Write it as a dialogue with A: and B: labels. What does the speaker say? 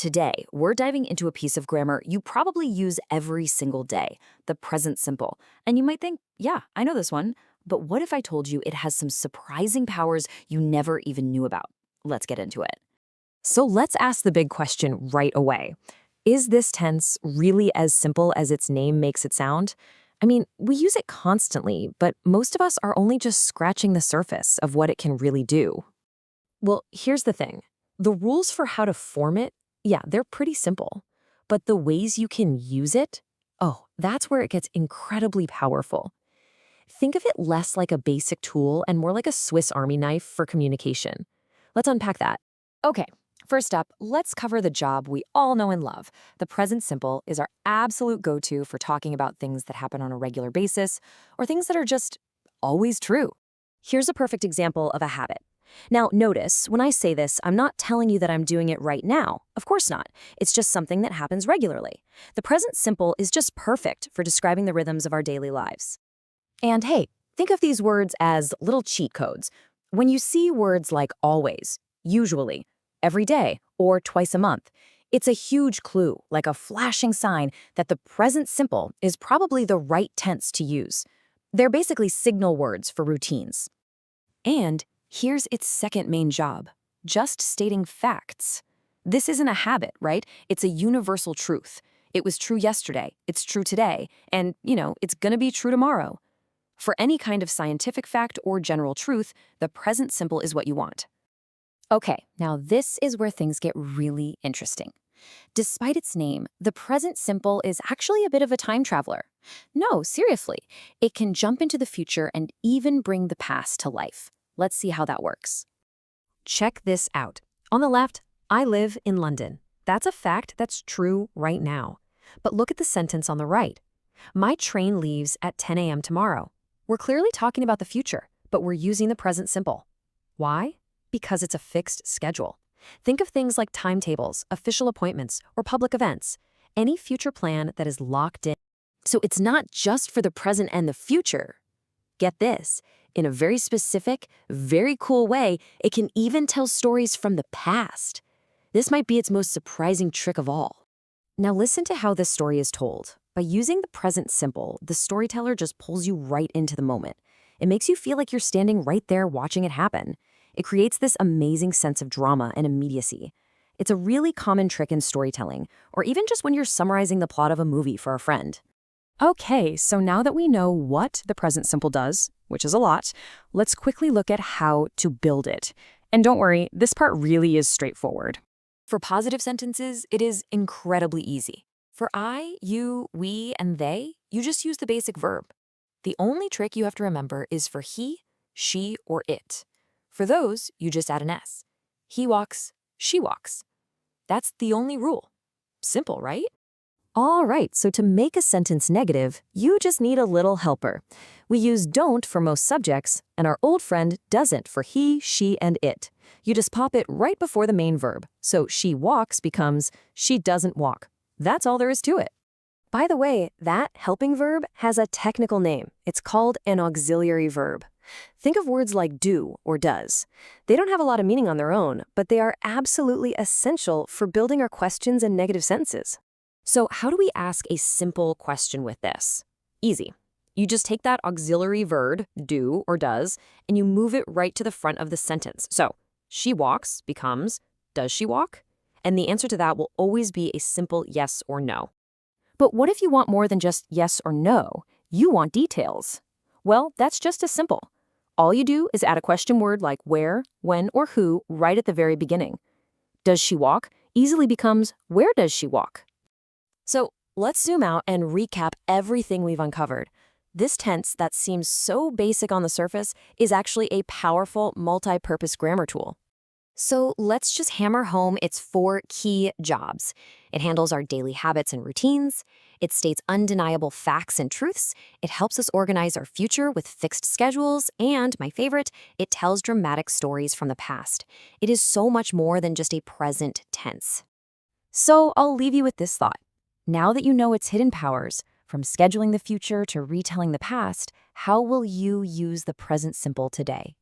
A: Today, we're diving into a piece of grammar you probably use every single day, the present simple. And you might think, yeah, I know this one. But what if I told you it has some surprising powers you never even knew about? Let's get into it. So let's ask the big question right away. Is this tense really as simple as its name makes it sound? I mean, we use it constantly, but most of us are only just scratching the surface of what it can really do. Well, here's the thing. The rules for how to form it, yeah, they're pretty simple. But the ways you can use it, oh, that's where it gets incredibly powerful. Think of it less like a basic tool and more like a Swiss Army knife for communication. Let's unpack that. Okay, first up, let's cover the job we all know and love. The present simple is our absolute go-to for talking about things that happen on a regular basis or things that are just always true. Here's a perfect example of a habit. Now, notice, when I say this, I'm not telling you that I'm doing it right now. Of course not. It's just something that happens regularly. The present simple is just perfect for describing the rhythms of our daily lives. And hey, think of these words as little cheat codes. When you see words like always, usually, every day, or twice a month, it's a huge clue, like a flashing sign that the present simple is probably the right tense to use. They're basically signal words for routines. And here's its second main job, just stating facts. This isn't a habit, right? It's a universal truth. It was true yesterday, it's true today, and, it's gonna be true tomorrow. For any kind of scientific fact or general truth, the present simple is what you want. Okay, now this is where things get really interesting. Despite its name, the present simple is actually a bit of a time traveler. No, seriously, it can jump into the future and even bring the past to life. Let's see how that works. Check this out. On the left, I live in London. That's a fact that's true right now. But look at the sentence on the right. My train leaves at 10 a.m. tomorrow. We're clearly talking about the future, but we're using the present simple. Why? Because it's a fixed schedule. Think of things like timetables, official appointments, or public events. Any future plan that is locked in. So it's not just for the present and the future. Get this. In a very specific, very cool way, it can even tell stories from the past. This might be its most surprising trick of all. Now listen to how this story is told. By using the present simple, the storyteller just pulls you right into the moment. It makes you feel like you're standing right there watching it happen. It creates this amazing sense of drama and immediacy. It's a really common trick in storytelling, or even just when you're summarizing the plot of a movie for a friend. Okay, so now that we know what the present simple does, which is a lot, let's quickly look at how to build it. And don't worry, this part really is straightforward. For positive sentences, it is incredibly easy. For I, you, we, and they, you just use the basic verb. The only trick you have to remember is for he, she, or it. For those, you just add an S. He walks, she walks. That's the only rule. Simple, right? All right, so to make a sentence negative, you just need a little helper. We use don't for most subjects, and our old friend doesn't for he, she, and it. You just pop it right before the main verb. So she walks becomes she doesn't walk. That's all there is to it. By the way, that helping verb has a technical name. It's called an auxiliary verb. Think of words like do or does. They don't have a lot of meaning on their own, but they are absolutely essential for building our questions and negative sentences. So how do we ask a simple question with this? Easy. You just take that auxiliary verb, do or does, and you move it right to the front of the sentence. So she walks becomes does she walk? And the answer to that will always be a simple yes or no. But what if you want more than just yes or no? You want details. Well, that's just as simple. All you do is add a question word like where, when, or who right at the very beginning. Does she walk easily becomes where does she walk? So let's zoom out and recap everything we've uncovered. This tense that seems so basic on the surface is actually a powerful multi-purpose grammar tool. So let's just hammer home its 4 key jobs. It handles our daily habits and routines. It states undeniable facts and truths. It helps us organize our future with fixed schedules. And my favorite, it tells dramatic stories from the past. It is so much more than just a present tense. So I'll leave you with this thought. Now that you know its hidden powers, from scheduling the future to retelling the past, how will you use the present simple today?